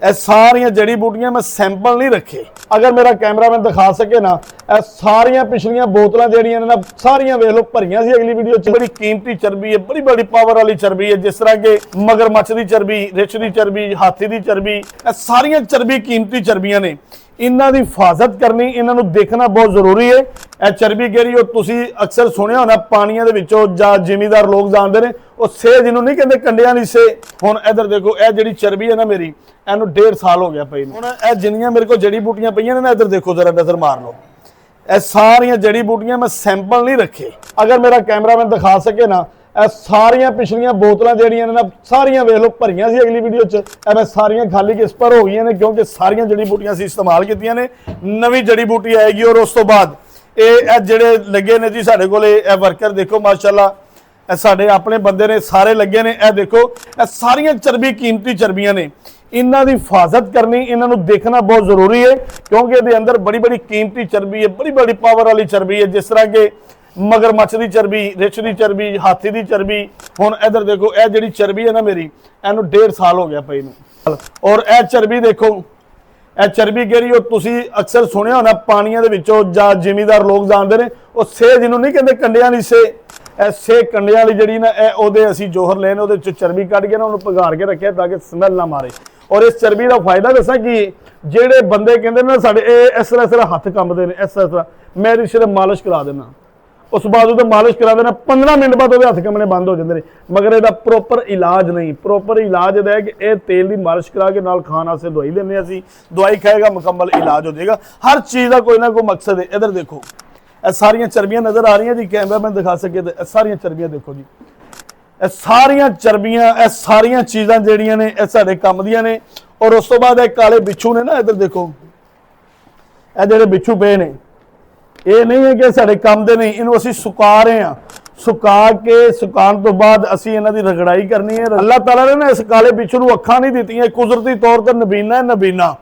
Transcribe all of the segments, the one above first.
ਇਹ ਸਾਰੀਆਂ ਜੜੀ ਬੂਟੀਆਂ मैं सैंपल नहीं रखे, अगर मेरा कैमरामैन दिखा सके ना, ਇਹ ਸਾਰੀਆਂ ਪਿਛਲੀਆਂ ਬੋਤਲਾਂ ਜਿਹੜੀਆਂ ਨੇ ਨਾ ਸਾਰੀਆਂ ਵੇਖ ਲਓ ਭਰੀਆਂ ਸੀ। ਅਗਲੀ ਵੀਡੀਓ 'ਚ ਬੜੀ ਕੀਮਤੀ ਚਰਬੀ ਹੈ, ਬੜੀ ਪਾਵਰ ਵਾਲੀ ਚਰਬੀ ਹੈ, ਜਿਸ ਤਰ੍ਹਾਂ ਕਿ ਮਗਰਮੱਛ ਦੀ ਚਰਬੀ, ਰਿੱਛ ਦੀ ਚਰਬੀ, ਹਾਥੀ ਦੀ ਚਰਬੀ, ਇਹ ਸਾਰੀਆਂ ਚਰਬੀ ਕੀਮਤੀ ਚਰਬੀਆਂ ਨੇ। ਇਹਨਾਂ ਦੀ ਹਿਫਾਜ਼ਤ ਕਰਨੀ, ਇਹਨਾਂ ਨੂੰ ਦੇਖਣਾ ਬਹੁਤ ਜ਼ਰੂਰੀ ਹੈ। ਇਹ ਚਰਬੀ ਜਿਹੜੀ ਉਹ ਤੁਸੀਂ ਅਕਸਰ ਸੁਣਿਆ ਹੋਣਾ ਪਾਣੀਆਂ ਦੇ ਵਿੱਚੋਂ ਜਾਂ ਜ਼ਿਮੀਦਾਰ ਲੋਕ ਜਾਣਦੇ ਨੇ, ਉਹ ਸੇ ਜਿਹਨੂੰ ਨਹੀਂ ਕਹਿੰਦੇ, ਕੰਡਿਆਂ ਦੀ ਸੇ। ਹੁਣ ਇੱਧਰ ਦੇਖੋ, ਇਹ ਜਿਹੜੀ ਚਰਬੀ ਹੈ ਨਾ ਮੇਰੀ, ਇਹਨੂੰ 1.5 ਸਾਲ ਹੋ ਗਿਆ ਪਈ ਨੂੰ। ਹੁਣ ਇਹ ਜਿੰਨੀਆਂ ਮੇਰੇ ਕੋਲ ਜੜੀ ਬੂਟੀਆਂ ਪਈਆਂ ਨੇ ਨਾ, ਇੱਧਰ ਦੇਖੋ ਜ਼ਰਾ ਨਜ਼ਰ ਮਾਰ ਲਓ, ਇਹ ਸਾਰੀਆਂ ਜੜੀ ਬੂਟੀਆਂ मैं सैंपल नहीं रखे, अगर मेरा कैमरामैन दिखा सके ना, ਇਹ ਸਾਰੀਆਂ ਪਿਛਲੀਆਂ ਬੋਤਲਾਂ ਜਿਹੜੀਆਂ ਨੇ ਨਾ ਸਾਰੀਆਂ ਵੇਖ ਲਓ ਭਰੀਆਂ ਸੀ। ਅਗਲੀ ਵੀਡੀਓ 'ਚ ਇਹ ਮੈਂ ਸਾਰੀਆਂ ਖਾਲੀ ਕਿਸ ਪਰ ਹੋ ਗਈਆਂ ਨੇ, ਕਿਉਂਕਿ ਸਾਰੀਆਂ ਜੜੀ ਬੂਟੀਆਂ ਅਸੀਂ ਇਸਤੇਮਾਲ ਕੀਤੀਆਂ ਨੇ। ਨਵੀਂ ਜੜੀ ਬੂਟੀ ਆਏਗੀ ਔਰ ਉਸ ਤੋਂ ਬਾਅਦ ਇਹ ਜਿਹੜੇ ਲੱਗੇ ਨੇ ਜੀ ਸਾਡੇ ਕੋਲ, ਇਹ ਵਰਕਰ ਦੇਖੋ ਮਾਸ਼ਾਅੱਲਾ, ਇਹ ਸਾਡੇ ਆਪਣੇ ਬੰਦੇ ਨੇ, ਸਾਰੇ ਲੱਗੇ ਨੇ। ਇਹ ਦੇਖੋ, ਇਹ ਸਾਰੀਆਂ ਚਰਬੀ ਕੀਮਤੀ ਚਰਬੀਆਂ ਨੇ। ਇਹਨਾਂ ਦੀ ਹਿਫਾਜ਼ਤ ਕਰਨੀ, ਇਹਨਾਂ ਨੂੰ ਦੇਖਣਾ ਬਹੁਤ ਜ਼ਰੂਰੀ ਹੈ, ਕਿਉਂਕਿ ਇਹਦੇ ਅੰਦਰ ਬੜੀ ਕੀਮਤੀ ਚਰਬੀ ਹੈ, ਬੜੀ ਪਾਵਰ ਵਾਲੀ ਚਰਬੀ ਹੈ, ਜਿਸ ਤਰ੍ਹਾਂ ਕਿ ਮਗਰਮੱਛ ਦੀ ਚਰਬੀ, ਰਿੱਛ ਦੀ ਚਰਬੀ, ਹਾਥੀ ਦੀ ਚਰਬੀ। ਹੁਣ ਇੱਧਰ ਦੇਖੋ, ਇਹ ਜਿਹੜੀ ਚਰਬੀ ਹੈ ਨਾ ਮੇਰੀ, ਇਹਨੂੰ 1.5 ਸਾਲ ਹੋ ਗਿਆ ਪਈ ਨੂੰ। ਔਰ ਇਹ ਚਰਬੀ ਦੇਖੋ, ਇਹ ਚਰਬੀ ਜਿਹੜੀ ਉਹ ਤੁਸੀਂ ਅਕਸਰ ਸੁਣਿਆ ਹੋਣਾ ਪਾਣੀਆਂ ਦੇ ਵਿੱਚੋਂ ਜਾਂ ਜ਼ਿਮੀਦਾਰ ਲੋਕ ਜਾਣਦੇ ਨੇ, ਉਹ ਸੇ ਜਿਹਨੂੰ ਨਹੀਂ ਕਹਿੰਦੇ, ਕੰਡਿਆਂ ਦੀ ਸੇ। ਇਹ ਸੇ ਕੰਡਿਆਂ ਵਾਲੀ ਜਿਹੜੀ ਨਾ, ਇਹ ਉਹਦੇ ਅਸੀਂ ਜੋਹਰ ਲੈਣ, ਉਹਦੇ ਚ ਚਰਬੀ ਕੱਢ ਕੇ ਨਾ ਉਹਨੂੰ ਭਗਾੜ ਕੇ ਰੱਖਿਆ ਤਾਂ ਕਿ ਸਮੈਲ ਨਾ ਮਾਰੇ। ਔਰ ਇਸ ਚਰਬੀ ਦਾ ਫਾਇਦਾ ਦੱਸਾਂ ਕਿ ਜਿਹੜੇ ਬੰਦੇ ਕਹਿੰਦੇ ਨੇ ਸਾਡੇ ਇਹ ਇਸ ਤਰ੍ਹਾਂ ਹੱਥ ਕੰਬਦੇ ਨੇ, ਇਸ ਤਰ੍ਹਾਂ ਮੈਂ ਇਹਦੀ ਸਿਰਫ ਮਾਲਿਸ਼ ਕਰਾ ਦੇਣਾ, ਉਸ ਬਾਅਦ ਉਹਦੇ ਮਾਲਿਸ਼ ਕਰਾ ਦੇਣਾ, 15 ਮਿੰਟ ਬਾਅਦ ਉਹਦੇ ਹੱਥ ਕੰਬਣੇ ਬੰਦ ਹੋ ਜਾਂਦੇ ਨੇ। ਮਗਰ ਇਹਦਾ ਪ੍ਰੋਪਰ ਇਲਾਜ ਨਹੀਂ, ਪ੍ਰੋਪਰ ਇਲਾਜ ਇਹਦਾ ਹੈ ਕਿ ਇਹ ਤੇਲ ਦੀ ਮਾਲਿਸ਼ ਕਰਾ ਕੇ ਨਾਲ ਖਾਣ ਵਾਸਤੇ ਦਵਾਈ ਦਿੰਦੇ ਹਾਂ ਅਸੀਂ, ਦਵਾਈ ਖਾਏਗਾ ਮੁਕੰਮਲ ਇਲਾਜ ਹੋ ਜਾਏਗਾ। ਹਰ ਚੀਜ਼ ਦਾ ਕੋਈ ਨਾ ਕੋਈ ਮਕਸਦ ਹੈ। ਇੱਧਰ ਦੇਖੋ, ਇਹ ਸਾਰੀਆਂ ਚਰਬੀਆਂ ਨਜ਼ਰ ਆ ਰਹੀਆਂ ਜੀ, ਕੈਮਰਾਮੈਨ ਦਿਖਾ ਸਕੇ ਤੇ ਇਹ ਸਾਰੀਆਂ ਚਰਬੀਆਂ ਦੇਖੋ ਜੀ, ਇਹ ਸਾਰੀਆਂ ਚਰਬੀਆਂ, ਇਹ ਸਾਰੀਆਂ ਚੀਜ਼ਾਂ ਜਿਹੜੀਆਂ ਨੇ ਇਹ ਸਾਡੇ ਕੰਮ ਦੀਆਂ ਨੇ। ਔਰ ਉਸ ਤੋਂ ਬਾਅਦ ਇਹ ਕਾਲੇ ਬਿੱਛੂ ਨੇ ਨਾ, ਇੱਧਰ ਦੇਖੋ, ਇਹ ਜਿਹੜੇ ਬਿੱਛੂ ਪਏ ਨੇ, ਇਹ ਨਹੀਂ ਹੈ ਕਿ ਸਾਡੇ ਕੰਮ ਦੇ ਨਹੀਂ, ਇਹਨੂੰ ਅਸੀਂ ਸੁਕਾ ਰਹੇ ਹਾਂ। ਸੁਕਾ ਕੇ ਸੁਕਾਉਣ ਤੋਂ ਬਾਅਦ ਅਸੀਂ ਇਹਨਾਂ ਦੀ ਰਗੜਾਈ ਕਰਨੀ ਹੈ। ਅੱਲਾਹ ਤਾਲਾ ਨੇ ਨਾ ਇਸ ਕਾਲੇ ਬਿੱਛੂ ਨੂੰ ਅੱਖਾਂ ਨਹੀਂ ਦਿੱਤੀਆਂ, ਕੁਦਰਤੀ ਤੌਰ ਤੇ ਨਬੀਨਾ ਹੈ, ਨਬੀਨਾ।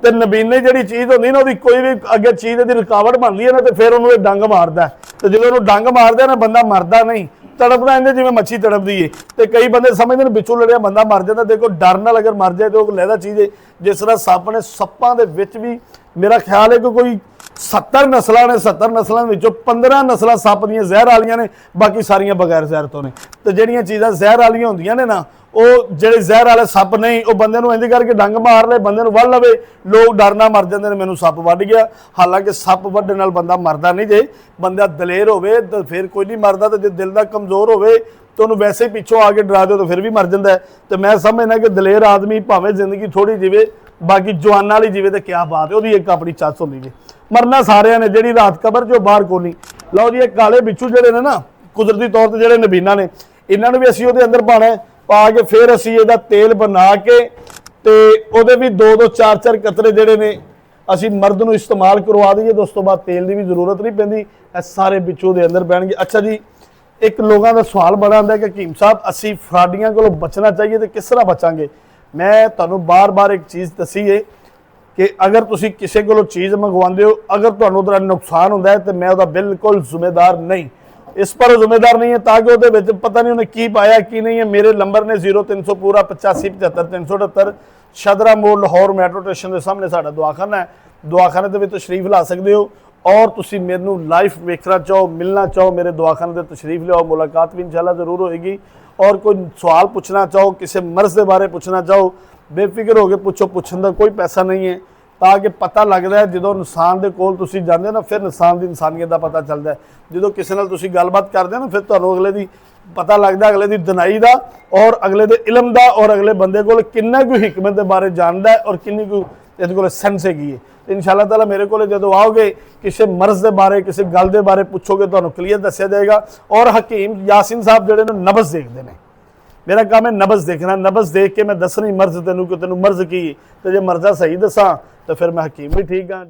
ਤੇ ਨਬੀਨੇ ਜਿਹੜੀ ਚੀਜ਼ ਹੁੰਦੀ ਨਾ, ਉਹਦੀ ਕੋਈ ਵੀ ਅੱਗੇ ਚੀਜ਼ ਦੀ ਰੁਕਾਵਟ ਬਣਦੀ ਹੈ ਨਾ, ਤੇ ਫਿਰ ਉਹਨੂੰ ਇਹ ਡੰਗ ਮਾਰਦਾ। ਤੇ ਜਦੋਂ ਉਹਨੂੰ ਡੰਗ ਮਾਰਦਾ ਨਾ, ਬੰਦਾ ਮਰਦਾ ਨਹੀਂ, ਤੜਪਦਾ ਇਹਦੇ ਜਿਵੇਂ ਮੱਛੀ ਤੜਪਦੀ ਏ। ਤੇ ਕਈ ਬੰਦੇ ਸਮਝਦੇ ਨੇ ਬਿੱਛੂ ਲੜਿਆ ਬੰਦਾ ਮਰ ਜਾਂਦਾ। ਦੇਖੋ, ਡਰ ਨਾਲ ਅਗਰ ਮਰ ਜਾਏ ਤੇ ਉਹ ਲਹਿਦਾ ਚੀਜ਼ ਹੈ। ਜਿਸ ਤਰ੍ਹਾਂ ਸੱਪ ਨੇ, ਸੱਪਾਂ ਦੇ ਵਿੱਚ ਵੀ ਮੇਰਾ ਖਿਆਲ ਹੈ ਕਿ ਕੋਈ 70 ਨਸਲਾਂ ਨੇ, 70 ਨਸਲਾਂ ਵਿੱਚੋਂ 15 ਨਸਲਾਂ ਸੱਪ ਦੀਆਂ ਜ਼ਹਿਰ ਵਾਲੀਆਂ ਨੇ, ਬਾਕੀ ਸਾਰੀਆਂ ਬਗੈਰ ਜ਼ਹਿਰ ਤੋਂ ਨੇ। ਤੇ ਜਿਹੜੀਆਂ ਚੀਜ਼ਾਂ ਜ਼ਹਿਰ ਵਾਲੀਆਂ ਹੁੰਦੀਆਂ ਨੇ ਨਾ, ਉਹ ਜਿਹੜੇ ਜ਼ਹਿਰ ਵਾਲੇ ਸੱਪ ਨਹੀਂ, ਉਹ ਬੰਦੇ ਨੂੰ ਇੰਜ ਕਰਕੇ ਡੰਗ ਮਾਰ ਲੈ, ਬੰਦੇ ਨੂੰ ਵੱਢ ਲਵੇ, ਲੋਕ ਡਰ ਨਾਲ ਮਰ ਜਾਂਦੇ ਨੇ, ਮੈਨੂੰ ਸੱਪ ਵੱਢ ਗਿਆ। ਹਾਲਾਂਕਿ ਸੱਪ ਵੱਢਣ ਨਾਲ ਬੰਦਾ ਮਰਦਾ ਨਹੀਂ। ਜੇ ਬੰਦਾ ਦਲੇਰ ਹੋਵੇ ਤਾਂ ਫਿਰ ਕੋਈ ਨਹੀਂ ਮਰਦਾ, ਤੇ ਜੇ ਦਿਲ ਦਾ ਕਮਜ਼ੋਰ ਹੋਵੇ ਤਾਂ ਉਹਨੂੰ ਵੈਸੇ ਹੀ ਪਿੱਛੋਂ ਆ ਕੇ ਡਰਾ ਦਿਓ ਤਾਂ ਫਿਰ ਵੀ ਮਰ ਜਾਂਦਾ ਹੈ। ਤੇ ਮੈਂ ਸਮਝਦਾ ਕਿ ਦਲੇਰ ਆਦਮੀ ਭਾਵੇਂ ਜ਼ਿੰਦਗੀ ਥੋੜੀ ਜਿਵੇ, ਬਾਕੀ ਜਵਾਨਾਂ ਵਾਲੀ ਜਿਵੇ ਤੇ ਕਿਆ ਬਾਤ ਹੈ, ਉਹਦੀ ਇੱਕ ਆਪਣੀ ਚੱਸ ਹੁੰਦੀ ਜੇ। ਮਰਨਾ ਸਾਰਿਆਂ ਨੇ, ਜਿਹੜੀ ਰਾਤ ਕਬਰ ਚੋਂ ਬਾਹਰ ਕੋਨੀ। ਲਓ ਜੀ, ਇਹ ਕਾਲੇ ਬਿੱਛੂ ਜਿਹੜੇ ਨੇ ਨਾ, ਕੁਦਰਤੀ ਤੌਰ ਤੇ ਜਿਹੜੇ ਨਬੀਨਾ ਨੇ, ਇਹਨਾਂ ਨੂੰ ਵੀ ਅਸੀਂ ਉਹਦੇ ਅੰਦਰ ਪਾਣਾ, ਪਾ ਕੇ ਫਿਰ ਅਸੀਂ ਇਹਦਾ ਤੇਲ ਬਣਾ ਕੇ ਤੇ ਉਹਦੇ ਵੀ 2-2 4-4 ਕਤਰੇ ਜਿਹੜੇ ਨੇ ਅਸੀਂ ਮਰਦ ਨੂੰ ਇਸਤੇਮਾਲ ਕਰਵਾ ਦਈਏ। ਉਸ ਤੋਂ ਬਾਅਦ ਤੇਲ ਦੀ ਵੀ ਜ਼ਰੂਰਤ ਨਹੀਂ ਪੈਂਦੀ, ਇਹ ਸਾਰੇ ਬਿੱਛੂ ਦੇ ਅੰਦਰ ਪੈਣਗੇ। ਅੱਛਾ ਜੀ, ਇੱਕ ਲੋਕਾਂ ਦਾ ਸਵਾਲ ਬੜਾ ਆਉਂਦਾ ਕਿ ਹਕੀਮ ਸਾਹਿਬ, ਅਸੀਂ ਫਰਾਡੀਆਂ ਕੋਲੋਂ ਬਚਣਾ ਚਾਹੀਏ ਤੇ ਕਿਸ ਤਰ੍ਹਾਂ ਬਚਾਂਗੇ? ਮੈਂ ਤੁਹਾਨੂੰ ਬਾਰ-ਬਾਰ ਇੱਕ ਚੀਜ਼ ਦੱਸੀ ਹੈ ਕਿ ਅਗਰ ਤੁਸੀਂ ਕਿਸੇ ਕੋਲੋਂ ਚੀਜ਼ ਮੰਗਵਾਉਂਦੇ ਹੋ, ਅਗਰ ਤੁਹਾਨੂੰ ਉਹਦਾ ਨੁਕਸਾਨ ਹੁੰਦਾ ਹੈ ਤੇ ਮੈਂ ਉਹਦਾ ਬਿਲਕੁਲ ਜ਼ਿੰਮੇਦਾਰ ਨਹੀਂ, ਇਸ ਪਰ ਜ਼ਿੰਮੇਦਾਰ ਨਹੀਂ ਹੈ, ਤਾਂ ਕਿ ਉਹਦੇ ਵਿੱਚ ਪਤਾ ਨਹੀਂ ਉਹਨੇ ਕੀ ਪਾਇਆ ਕੀ ਨਹੀਂ ਹੈ। ਮੇਰੇ ਨੰਬਰ ਨੇ 0300 ਪੂਰਾ 8575 ਸ਼ਦਰਾ ਮੋੜ ਲਾਹੌਰ ਮੈਟਰੋ ਸਟੇਸ਼ਨ ਦੇ ਸਾਹਮਣੇ ਸਾਡਾ ਦਵਾਖਾਨਾ ਹੈ। ਦਵਾਖਾਨੇ ਦੇ ਵਿੱਚ ਤਸ਼ਰੀਫ ਲਾ ਸਕਦੇ ਹੋ। ਔਰ ਤੁਸੀਂ ਮੈਨੂੰ ਲਾਈਵ ਵੇਖਣਾ ਚਾਹੋ, ਮਿਲਣਾ ਚਾਹੋ, ਮੇਰੇ ਦਵਾਖਾਨੇ ਤੇ ਤਸ਼ਰੀਫ ਲਿਆਓ, ਮੁਲਾਕਾਤ ਵੀ ਇਨਸ਼ਾਅੱਲਾ ਜ਼ਰੂਰ ਹੋਏਗੀ। ਔਰ ਕੋਈ ਸਵਾਲ ਪੁੱਛਣਾ ਚਾਹੋ, ਕਿਸੇ ਮਰਜ਼ ਦੇ ਬਾਰੇ ਪੁੱਛਣਾ ਚਾਹੋ, ਬੇਫਿਕਰ ਹੋ ਕੇ ਪੁੱਛੋ, ਪੁੱਛਣ ਦਾ ਕੋਈ ਪੈਸਾ ਨਹੀਂ ਹੈ। ਤਾਂ ਕਿ ਪਤਾ ਲੱਗਦਾ ਹੈ, ਜਦੋਂ ਇਨਸਾਨ ਦੇ ਕੋਲ ਤੁਸੀਂ ਜਾਂਦੇ ਹੋ ਨਾ, ਫਿਰ ਇਨਸਾਨ ਦੀ ਇਨਸਾਨੀਅਤ ਦਾ ਪਤਾ ਚੱਲਦਾ ਹੈ। ਜਦੋਂ ਕਿਸੇ ਨਾਲ ਤੁਸੀਂ ਗੱਲਬਾਤ ਕਰਦੇ ਹੋ ਨਾ, ਫਿਰ ਤੁਹਾਨੂੰ ਅਗਲੇ ਦੀ ਪਤਾ ਲੱਗਦਾ, ਅਗਲੇ ਦੀ ਦਿਨਾਈ ਦਾ ਔਰ ਅਗਲੇ ਦੇ ਇਲਮ ਦਾ, ਔਰ ਅਗਲੇ ਬੰਦੇ ਕੋਲ ਕਿੰਨਾ ਕੋਈ ਹਕਮਤ ਦੇ ਬਾਰੇ ਜਾਣਦਾ ਹੈ ਔਰ ਕਿੰਨੀ ਕੋਈ ਇਹਦੇ ਕੋਲ ਸੈਂਸ ਹੈਗੀ ਹੈ। इंशाअल्लाह ताला मेरे को ਜਦੋਂ आओगे किसी मर्ज के बारे किसी गल के बारे पूछोगे तो क्लीयर दसिया जाएगा। और हकीम यासीन साहब जोड़े नब्ज़ देखते हैं, मेरा काम है नब्ज़ देखना, नब्ज़ देख के मैं दसनी मर्ज तेन कि तेन मर्ज की, तो जो मर्जा सही दसा तो फिर मैं हकीम भी ठीक हाँ।